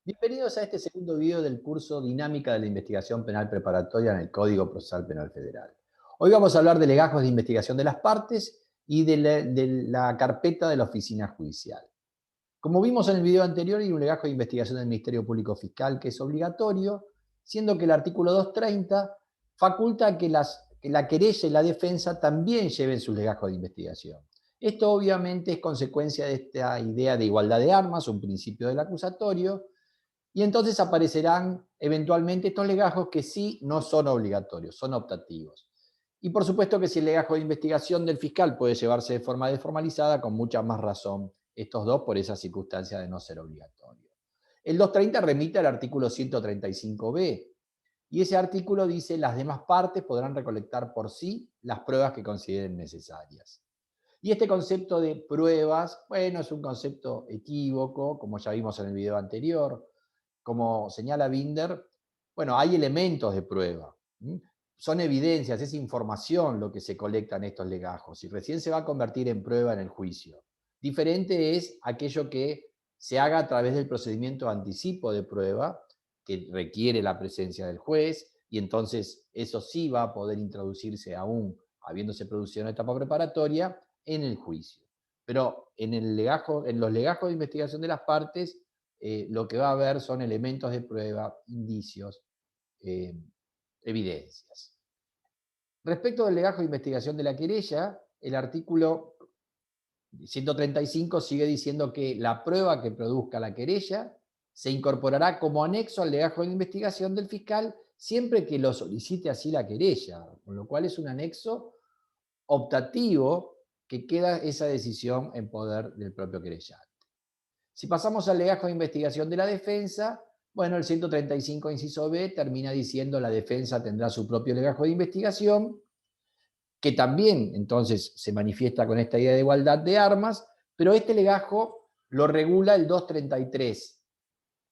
Bienvenidos a este segundo video del curso Dinámica de la Investigación Penal Preparatoria en el Código Procesal Penal Federal. Hoy vamos a hablar de legajos de investigación de las partes y de la carpeta de la oficina judicial. Como vimos en el video anterior, hay un legajo de investigación del Ministerio Público Fiscal que es obligatorio, siendo que el artículo 230 faculta que la querella y la defensa también lleven sus legajos de investigación. Esto obviamente es consecuencia de esta idea de igualdad de armas, un principio del acusatorio, y entonces aparecerán eventualmente estos legajos que sí no son obligatorios, son optativos. Y por supuesto que si el legajo de investigación del fiscal puede llevarse de forma desformalizada, con mucha más razón estos dos por esa circunstancia de no ser obligatorio. El 230 remite al artículo 135b, y ese artículo dice: las demás partes podrán recolectar por sí las pruebas que consideren necesarias. Y este concepto de pruebas, bueno, es un concepto equívoco, como ya vimos en el video anterior. Como señala Binder, bueno, hay elementos de prueba. Son evidencias, es información lo que se colecta en estos legajos y recién se va a convertir en prueba en el juicio. Diferente es aquello que se haga a través del procedimiento de anticipo de prueba, que requiere la presencia del juez, y entonces eso sí va a poder introducirse aún habiéndose producido una etapa preparatoria en el juicio. Pero en los legajos de investigación de las partes, lo que va a haber son elementos de prueba, indicios, eh, evidencias. Respecto del legajo de investigación de la querella, el artículo 135 sigue diciendo que la prueba que produzca la querella se incorporará como anexo al legajo de investigación del fiscal siempre que lo solicite así la querella, con lo cual es un anexo optativo que queda esa decisión en poder del propio querellante. Si pasamos al legajo de investigación de la defensa, bueno, el 135, inciso B, termina diciendo: la defensa tendrá su propio legajo de investigación, que también entonces se manifiesta con esta idea de igualdad de armas, pero este legajo lo regula el 233,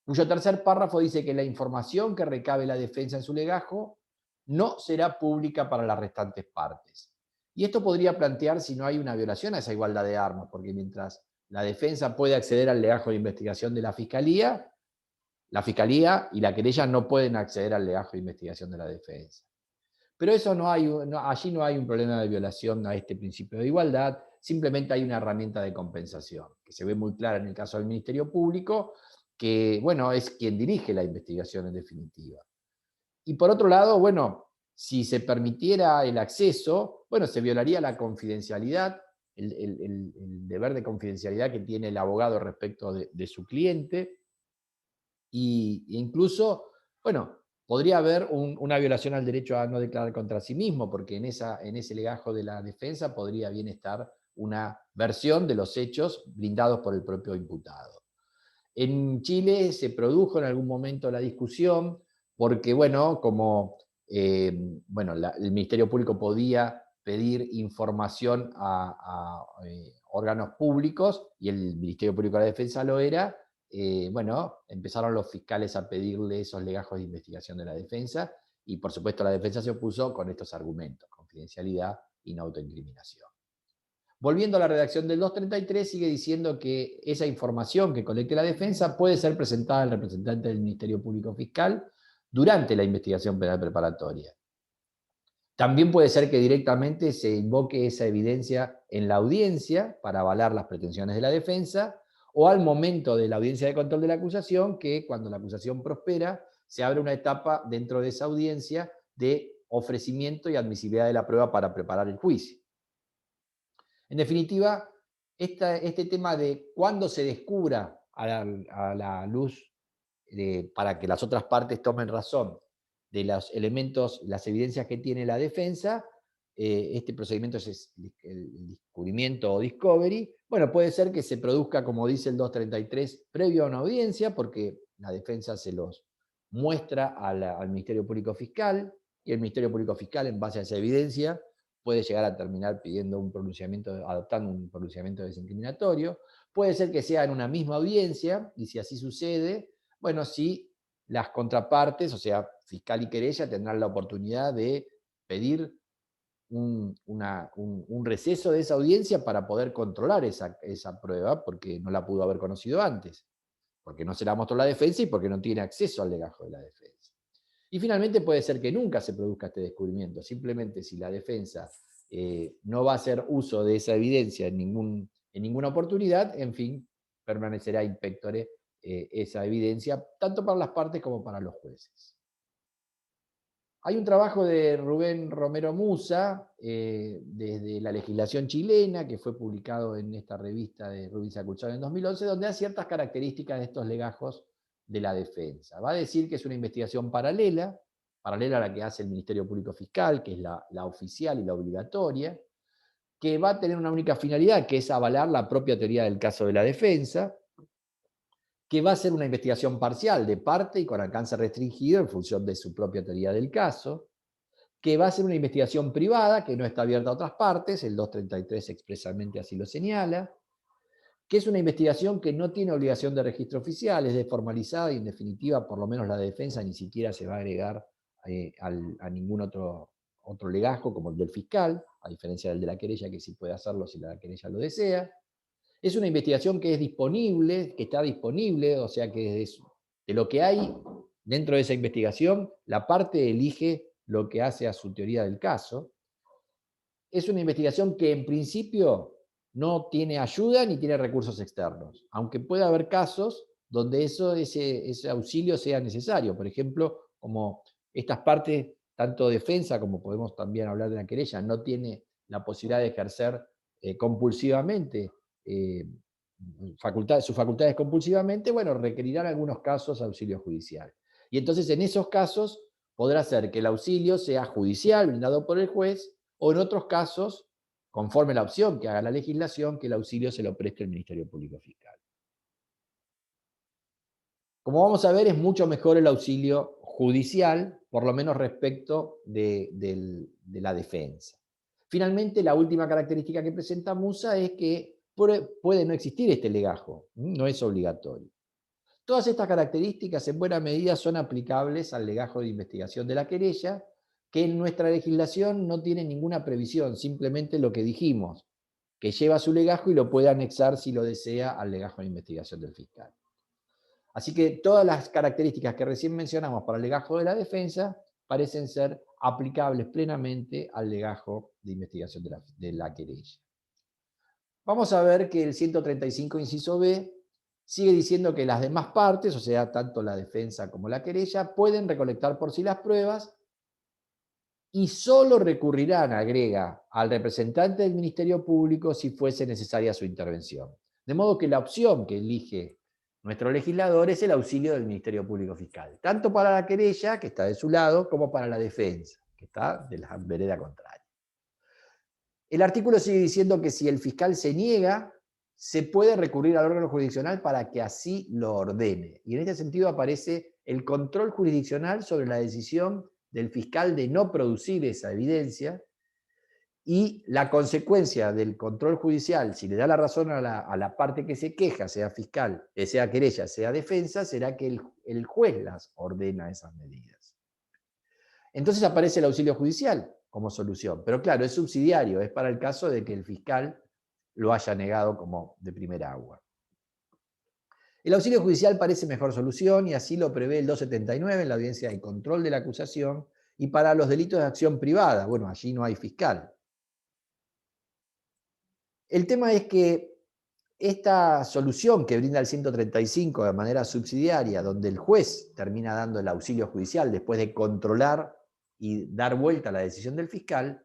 cuyo tercer párrafo dice que la información que recabe la defensa en su legajo no será pública para las restantes partes. Y esto podría plantear si no hay una violación a esa igualdad de armas, porque mientras la defensa puede acceder al legajo de investigación de la fiscalía y la querella no pueden acceder al legajo de investigación de la defensa. Pero eso allí no hay un problema de violación a este principio de igualdad, simplemente hay una herramienta de compensación, que se ve muy clara en el caso del Ministerio Público, que, bueno, es quien dirige la investigación en definitiva. Y por otro lado, bueno, si se permitiera el acceso, bueno, se violaría la confidencialidad, el deber de confidencialidad que tiene el abogado respecto de su cliente, e incluso, bueno, podría haber una violación al derecho a no declarar contra sí mismo, porque en ese legajo de la defensa podría bien estar una versión de los hechos brindados por el propio imputado. En Chile se produjo en algún momento la discusión porque, bueno, como bueno, el Ministerio Público podía pedir información a órganos públicos y el Ministerio Público de la Defensa lo era, bueno, empezaron los fiscales a pedirle esos legajos de investigación de la defensa y, por supuesto, la defensa se opuso con estos argumentos: confidencialidad y no autoincriminación. Volviendo a la redacción del 233, sigue diciendo que esa información que colecte la defensa puede ser presentada al representante del Ministerio Público Fiscal durante la investigación penal preparatoria. También puede ser que directamente se invoque esa evidencia en la audiencia para avalar las pretensiones de la defensa, o al momento de la audiencia de control de la acusación, que cuando la acusación prospera, se abre una etapa dentro de esa audiencia de ofrecimiento y admisibilidad de la prueba para preparar el juicio. En definitiva, este tema de cuándo se descubra a la luz para que las otras partes tomen razón de los elementos, las evidencias que tiene la defensa, este procedimiento es el descubrimiento o discovery. Bueno, puede ser que se produzca, como dice el 233, previo a una audiencia, porque la defensa se los muestra al Ministerio Público Fiscal, y el Ministerio Público Fiscal, en base a esa evidencia, puede llegar a terminar pidiendo un pronunciamiento, adoptando un pronunciamiento desincriminatorio. Puede ser que sea en una misma audiencia, y si así sucede, bueno, sí, las contrapartes, o sea, fiscal y querella, tendrán la oportunidad de pedir un receso de esa audiencia para poder controlar esa prueba, porque no la pudo haber conocido antes. porque no se la mostró la defensa y porque no tiene acceso al legajo de la defensa. Y finalmente puede ser que nunca se produzca este descubrimiento, simplemente si la defensa no va a hacer uso de esa evidencia en ninguna oportunidad, en fin, permanecerá impectore esa evidencia, tanto para las partes como para los jueces. Hay un trabajo de Rubén Romero Musa, desde la legislación chilena, que fue publicado en esta revista de Rubens Acuchado en 2011, donde da ciertas características de estos legajos de la defensa. Va a decir que es una investigación paralela a la que hace el Ministerio Público Fiscal, que es la oficial y la obligatoria, que va a tener una única finalidad, que es avalar la propia teoría del caso de la defensa, que va a ser una investigación parcial de parte y con alcance restringido en función de su propia teoría del caso, que va a ser una investigación privada, que no está abierta a otras partes, el 233 expresamente así lo señala, que es una investigación que no tiene obligación de registro oficial, es desformalizada y en definitiva, por lo menos la defensa ni siquiera se va a agregar a ningún otro legajo como el del fiscal, a diferencia del de la querella, que sí puede hacerlo si la querella lo desea. Es una investigación que es disponible, que está disponible, o sea que de lo que hay dentro de esa investigación, la parte elige lo que hace a su teoría del caso. Es una investigación que en principio no tiene ayuda ni tiene recursos externos, aunque puede haber casos donde ese auxilio sea necesario. Por ejemplo, como estas partes, tanto defensa como podemos también hablar de la querella, no tiene la posibilidad de ejercer compulsivamente eh, sus facultades compulsivamente, bueno, requerirán en algunos casos auxilio judicial. Y entonces en esos casos podrá ser que el auxilio sea judicial, brindado por el juez, o en otros casos, conforme la opción que haga la legislación, que el auxilio se lo preste el Ministerio Público Fiscal. Como vamos a ver, es mucho mejor el auxilio judicial, por lo menos respecto de la defensa. Finalmente, la última característica que presenta Musa es que puede no existir este legajo, no es obligatorio. Todas estas características en buena medida son aplicables al legajo de investigación de la querella, que en nuestra legislación no tiene ninguna previsión, simplemente lo que dijimos, que lleva su legajo y lo puede anexar si lo desea al legajo de investigación del fiscal. Así que todas las características que recién mencionamos para el legajo de la defensa parecen ser aplicables plenamente al legajo de investigación de la querella. Vamos a ver que el 135, inciso B, sigue diciendo que las demás partes, o sea, tanto la defensa como la querella, pueden recolectar por sí las pruebas y solo recurrirán, agrega, al representante del Ministerio Público si fuese necesaria su intervención. De modo que la opción que elige nuestro legislador es el auxilio del Ministerio Público Fiscal, tanto para la querella, que está de su lado, como para la defensa, que está de la vereda contraria. El artículo sigue diciendo que si el fiscal se niega, se puede recurrir al órgano jurisdiccional para que así lo ordene. Y en este sentido aparece el control jurisdiccional sobre la decisión del fiscal de no producir esa evidencia y la consecuencia del control judicial, si le da la razón a la parte que se queja, sea fiscal, sea querella, sea defensa, será que el juez las ordena esas medidas. Entonces aparece el auxilio judicial como solución, pero claro, es subsidiario, es para el caso de que el fiscal lo haya negado como de primera agua. El auxilio judicial parece mejor solución y así lo prevé el 279 en la audiencia de control de la acusación y para los delitos de acción privada, bueno, allí no hay fiscal. El tema es que esta solución que brinda el 135 de manera subsidiaria, donde el juez termina dando el auxilio judicial después de controlar y dar vuelta a la decisión del fiscal,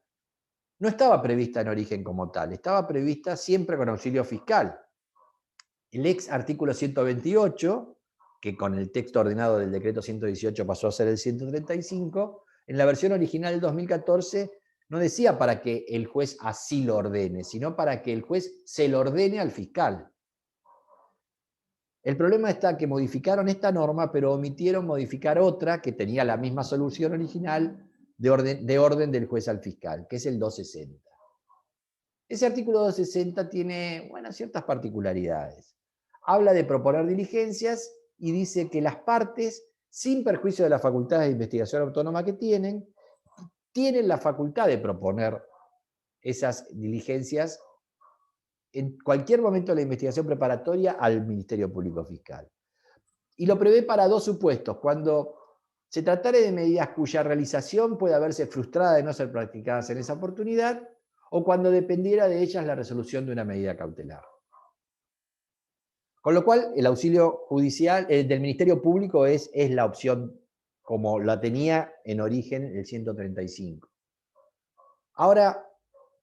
no estaba prevista en origen como tal, estaba prevista siempre con auxilio fiscal. El ex artículo 128, que con el texto ordenado del decreto 118 pasó a ser el 135, en la versión original del 2014 no decía para que el juez así lo ordene, sino para que el juez se lo ordene al fiscal. El problema está que modificaron esta norma, pero omitieron modificar otra que tenía la misma solución original de orden del juez al fiscal, que es el 260. Ese artículo 260 tiene, bueno, ciertas particularidades. Habla de proponer diligencias y dice que las partes, sin perjuicio de las facultades de investigación autónoma que tienen la facultad de proponer esas diligencias en cualquier momento de la investigación preparatoria al Ministerio Público Fiscal. Y lo prevé para dos supuestos: cuando se tratare de medidas cuya realización pueda verse frustrada de no ser practicadas en esa oportunidad, o cuando dependiera de ellas la resolución de una medida cautelar. Con lo cual, el auxilio judicial del Ministerio Público es la opción como la tenía en origen el 135. Ahora,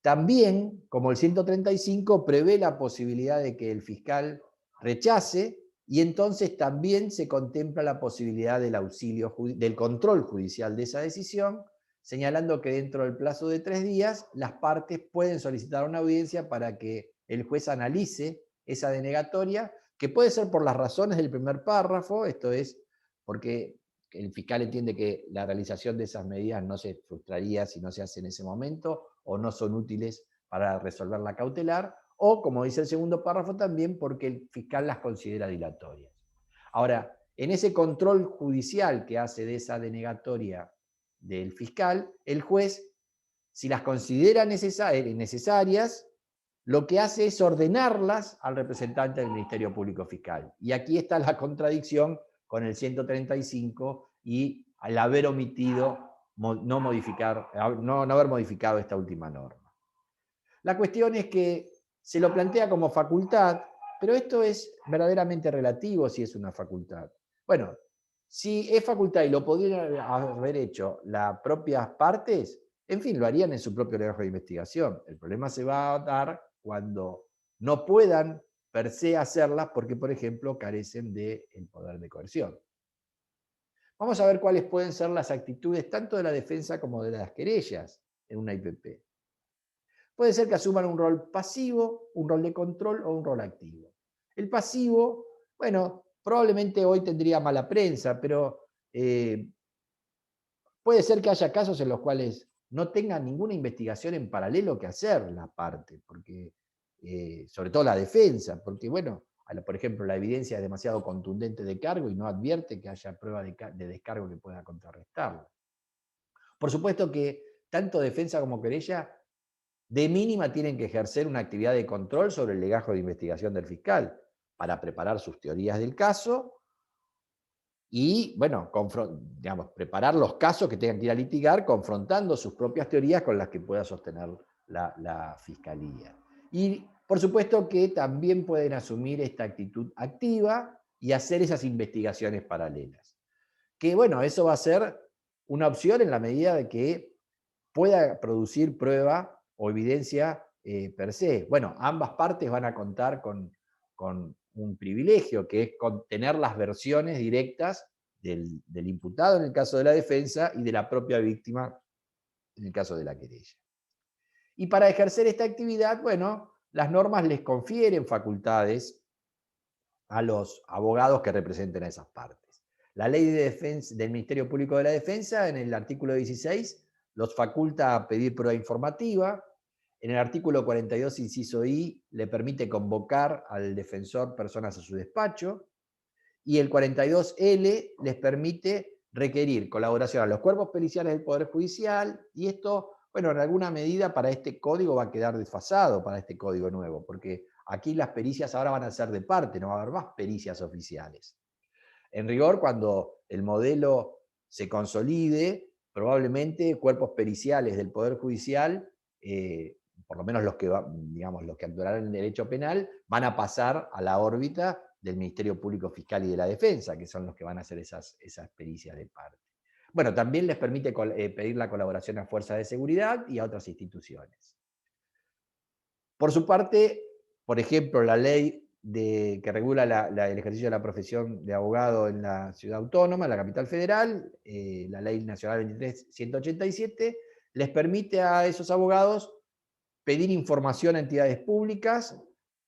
también, como el 135 prevé la posibilidad de que el fiscal rechace, y entonces también se contempla la posibilidad del auxilio, del control judicial de esa decisión, señalando que dentro del plazo de 3 días las partes pueden solicitar una audiencia para que el juez analice esa denegatoria, que puede ser por las razones del primer párrafo, esto es, porque el fiscal entiende que la realización de esas medidas no se frustraría si no se hace en ese momento, o no son útiles para resolver la cautelar, o, como dice el segundo párrafo, también porque el fiscal las considera dilatorias. Ahora, en ese control judicial que hace de esa denegatoria del fiscal, el juez, si las considera necesarias, lo que hace es ordenarlas al representante del Ministerio Público Fiscal. Y aquí está la contradicción con el 135 y al haber omitido no haber modificado esta última norma. La cuestión es que se lo plantea como facultad, pero esto es verdaderamente relativo si es una facultad. Bueno, si es facultad y lo podrían haber hecho las propias partes, en fin, lo harían en su propio legajo de investigación. El problema se va a dar cuando no puedan per se hacerlas porque, por ejemplo, carecen del poder de coerción. Vamos a ver cuáles pueden ser las actitudes tanto de la defensa como de las querellas en una IPP. Puede ser que asuman un rol pasivo, un rol de control o un rol activo. El pasivo, bueno, probablemente hoy tendría mala prensa, pero puede ser que haya casos en los cuales no tengan ninguna investigación en paralelo que hacer la parte, porque, sobre todo la defensa, porque, bueno, por ejemplo, la evidencia es demasiado contundente de cargo y no advierte que haya prueba de descargo que pueda contrarrestarlo. Por supuesto que tanto defensa como querella de mínima tienen que ejercer una actividad de control sobre el legajo de investigación del fiscal para preparar sus teorías del caso y, bueno, digamos, preparar los casos que tengan que ir a litigar confrontando sus propias teorías con las que pueda sostener la fiscalía. Y, por supuesto, que también pueden asumir esta actitud activa y hacer esas investigaciones paralelas. Que, bueno, eso va a ser una opción en la medida de que pueda producir prueba o evidencia per se. Bueno, ambas partes van a contar con un privilegio, que es tener las versiones directas del imputado en el caso de la defensa y de la propia víctima en el caso de la querella. Y para ejercer esta actividad, bueno, las normas les confieren facultades a los abogados que representen a esas partes. La ley de defensa, del Ministerio Público de la Defensa, en el artículo 16, los faculta a pedir prueba informativa. En el artículo 42, inciso I, le permite convocar al defensor personas a su despacho. Y el 42L les permite requerir colaboración a los cuerpos periciales del Poder Judicial. Y esto, bueno, en alguna medida para este código va a quedar desfasado, para este código nuevo, porque aquí las pericias ahora van a ser de parte, no va a haber más pericias oficiales. En rigor, cuando el modelo se consolide, probablemente cuerpos periciales del Poder Judicial, por lo menos los que actuarán en derecho penal, van a pasar a la órbita del Ministerio Público Fiscal y de la Defensa, que son los que van a hacer esas pericias de parte. Bueno, también les permite pedir la colaboración a fuerzas de seguridad y a otras instituciones. Por su parte, por ejemplo, la ley que regula el ejercicio de la profesión de abogado en la ciudad autónoma, en la capital federal, la Ley Nacional 23.187, les permite a esos abogados pedir información a entidades públicas,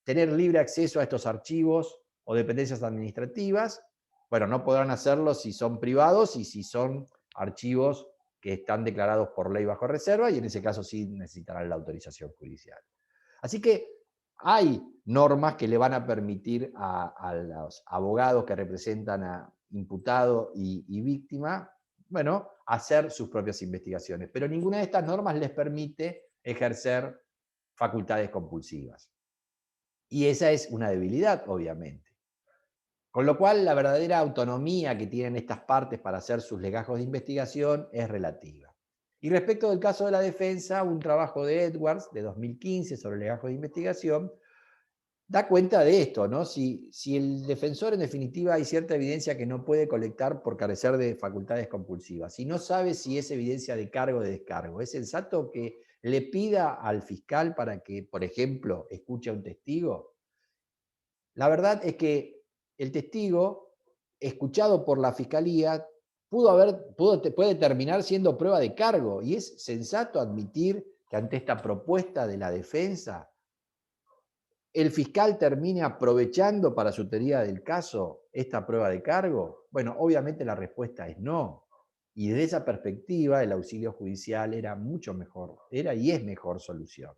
tener libre acceso a estos archivos o dependencias administrativas. Bueno, no podrán hacerlo si son privados y si son archivos que están declarados por ley bajo reserva, y en ese caso sí necesitarán la autorización judicial. Así que hay normas que le van a permitir a los abogados que representan a imputado y víctima, bueno, hacer sus propias investigaciones. Pero ninguna de estas normas les permite ejercer facultades compulsivas. Y esa es una debilidad, obviamente. Con lo cual, la verdadera autonomía que tienen estas partes para hacer sus legajos de investigación es relativa. Y respecto del caso de la defensa, un trabajo de Edwards de 2015 sobre legajos de investigación da cuenta de esto, ¿no? Si el defensor, en definitiva, hay cierta evidencia que no puede colectar por carecer de facultades compulsivas, si no sabe si es evidencia de cargo o de descargo, ¿es sensato que le pida al fiscal para que, por ejemplo, escuche a un testigo? La verdad es que el testigo, escuchado por la fiscalía, puede terminar siendo prueba de cargo, y es sensato admitir que ante esta propuesta de la defensa el fiscal termine aprovechando para su teoría del caso esta prueba de cargo? Bueno, obviamente la respuesta es no. Y desde esa perspectiva, el auxilio judicial era mucho mejor, era y es mejor solución.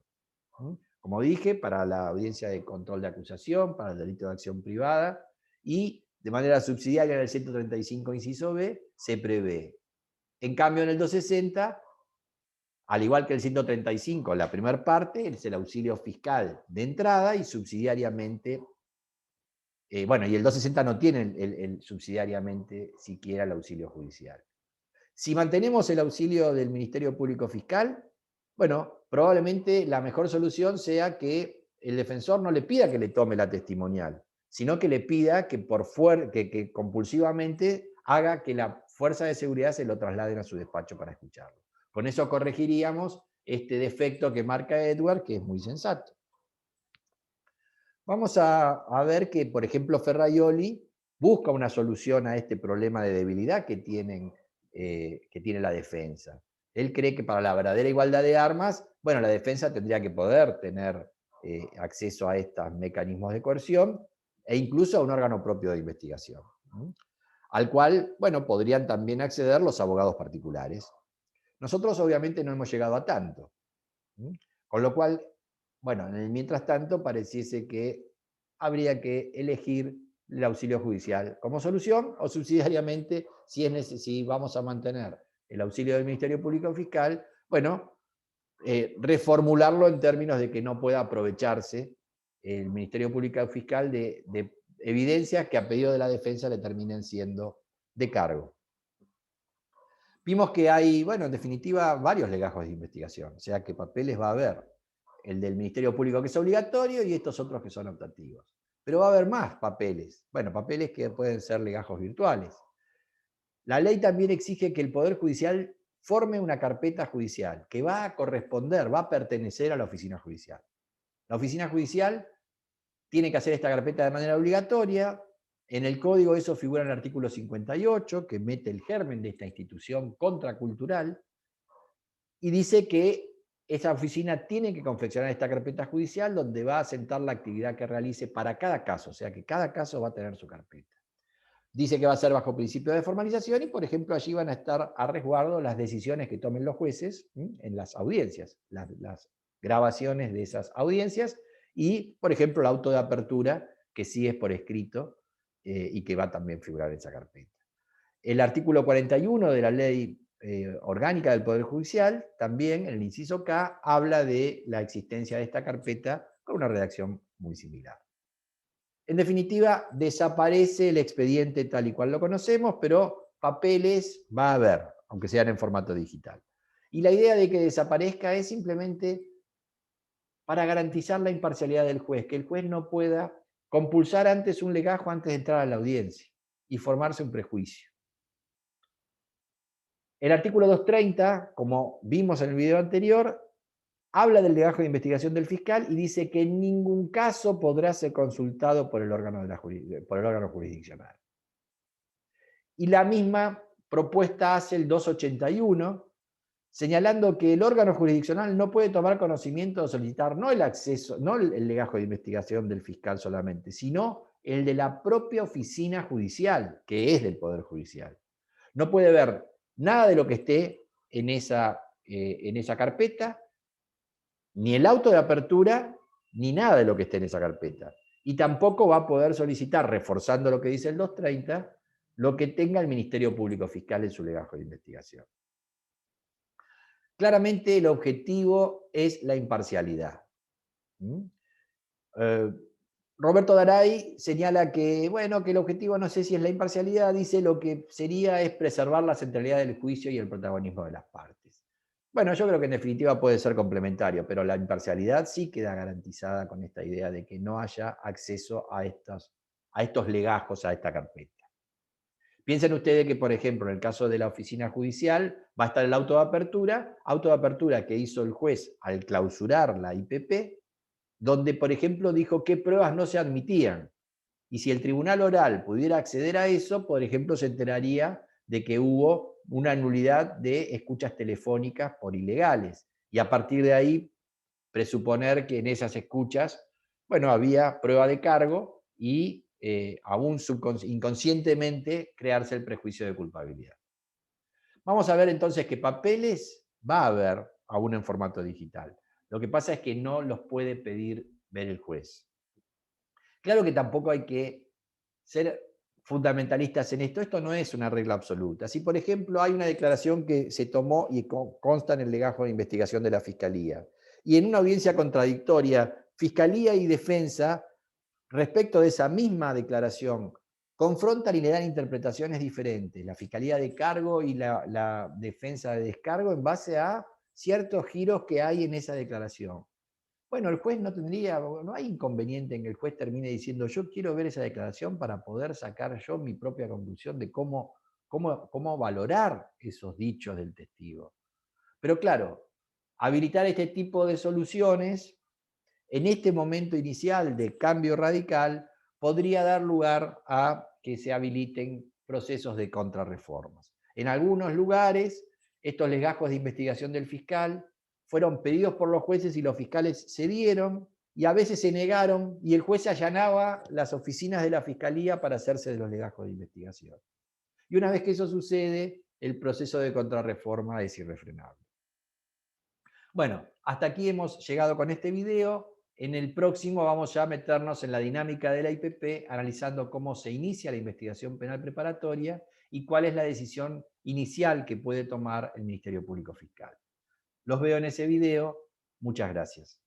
Como dije, para la audiencia de control de acusación, para el delito de acción privada, y de manera subsidiaria en el 135, inciso B, se prevé. En cambio, en el 260, al igual que el 135, la primera parte es el auxilio fiscal de entrada y subsidiariamente, bueno, y el 260 no tiene subsidiariamente siquiera el auxilio judicial. Si mantenemos el auxilio del Ministerio Público Fiscal, bueno, probablemente la mejor solución sea que el defensor no le pida que le tome la testimonial, sino que le pida que, que compulsivamente haga que la fuerza de seguridad se lo trasladen a su despacho para escucharlo. Con eso corregiríamos este defecto que marca Edward, que es muy sensato. Vamos a ver que, por ejemplo, Ferraioli busca una solución a este problema de debilidad que tiene la defensa. Él cree que para la verdadera igualdad de armas, bueno, la defensa tendría que poder tener acceso a estos mecanismos de coerción e incluso a un órgano propio de investigación, ¿no? Al cual, bueno, podrían también acceder los abogados particulares. Nosotros obviamente no hemos llegado a tanto, ¿no? Con lo cual, bueno, en el mientras tanto pareciese que habría que elegir el auxilio judicial como solución, o subsidiariamente, si vamos a mantener el auxilio del Ministerio Público Fiscal, bueno, reformularlo en términos de que no pueda aprovecharse el Ministerio Público Fiscal de evidencias que a pedido de la defensa le terminen siendo de cargo. Vimos que hay, bueno, en definitiva, varios legajos de investigación, o sea que papeles va a haber. El del Ministerio Público, que es obligatorio, y estos otros que son optativos. Pero va a haber más papeles. Bueno, papeles que pueden ser legajos virtuales. La ley también exige que el Poder Judicial forme una carpeta judicial que va a corresponder, va a pertenecer a la oficina judicial. La oficina judicial tiene que hacer esta carpeta de manera obligatoria. En el código eso figura en el artículo 58, que mete el germen de esta institución contracultural, y dice que esa oficina tiene que confeccionar esta carpeta judicial donde va a sentar la actividad que realice para cada caso, o sea que cada caso va a tener su carpeta. Dice que va a ser bajo principio de formalización y, por ejemplo, allí van a estar a resguardo las decisiones que tomen los jueces en las audiencias, las grabaciones de esas audiencias y, por ejemplo, el auto de apertura, que sí es por escrito y que va a también figurar en esa carpeta. El artículo 41 de la ley orgánica del Poder Judicial, también en el inciso K, habla de la existencia de esta carpeta con una redacción muy similar. En definitiva, desaparece el expediente tal y cual lo conocemos, pero papeles va a haber, aunque sean en formato digital. Y la idea de que desaparezca es simplemente para garantizar la imparcialidad del juez, que el juez no pueda compulsar antes un legajo antes de entrar a la audiencia y formarse un prejuicio. El artículo 230, como vimos en el video anterior, habla del legajo de investigación del fiscal y dice que en ningún caso podrá ser consultado por el órgano jurisdiccional. Y la misma propuesta hace el 281, señalando que el órgano jurisdiccional no puede tomar conocimiento o solicitar no el acceso, no el legajo de investigación del fiscal solamente, sino el de la propia oficina judicial, que es del Poder Judicial. No puede ver nada de lo que esté en esa carpeta, ni el auto de apertura, ni nada de lo que esté en esa carpeta. Y tampoco va a poder solicitar, reforzando lo que dice el 230, lo que tenga el Ministerio Público Fiscal en su legajo de investigación. Claramente el objetivo es la imparcialidad. Roberto Daray señala que, bueno, que el objetivo no sé si es la imparcialidad, dice lo que sería es preservar la centralidad del juicio y el protagonismo de las partes. Bueno, yo creo que en definitiva puede ser complementario, pero la imparcialidad sí queda garantizada con esta idea de que no haya acceso a estos legajos, a esta carpeta. Piensen ustedes que, por ejemplo, en el caso de la oficina judicial, va a estar el auto de apertura que hizo el juez al clausurar la IPP, donde, por ejemplo, dijo qué pruebas no se admitían. Y si el tribunal oral pudiera acceder a eso, por ejemplo, se enteraría de que hubo una nulidad de escuchas telefónicas por ilegales. Y a partir de ahí, presuponer que en esas escuchas, bueno, había prueba de cargo y aún inconscientemente crearse el prejuicio de culpabilidad. Vamos a ver entonces que papeles va a haber aún en formato digital. Lo que pasa es que no los puede pedir ver el juez. Claro que tampoco hay que ser fundamentalistas en esto. Esto no es una regla absoluta. Si, por ejemplo, hay una declaración que se tomó y consta en el legajo de investigación de la Fiscalía, y en una audiencia contradictoria, Fiscalía y Defensa, respecto de esa misma declaración, confrontan y le dan interpretaciones diferentes, la Fiscalía de cargo y la Defensa de descargo, en base a ciertos giros que hay en esa declaración. Bueno, el juez no hay inconveniente en que el juez termine diciendo, yo quiero ver esa declaración para poder sacar yo mi propia conclusión de cómo valorar esos dichos del testigo. Pero claro, habilitar este tipo de soluciones en este momento inicial de cambio radical podría dar lugar a que se habiliten procesos de contrarreformas. En algunos lugares, estos legajos de investigación del fiscal fueron pedidos por los jueces y los fiscales cedieron y a veces se negaron y el juez allanaba las oficinas de la fiscalía para hacerse de los legajos de investigación. Y una vez que eso sucede, el proceso de contrarreforma es irrefrenable. Bueno, hasta aquí hemos llegado con este video. En el próximo vamos ya a meternos en la dinámica de la IPP, analizando cómo se inicia la investigación penal preparatoria y cuál es la decisión inicial que puede tomar el Ministerio Público Fiscal. Los veo en ese video. Muchas gracias.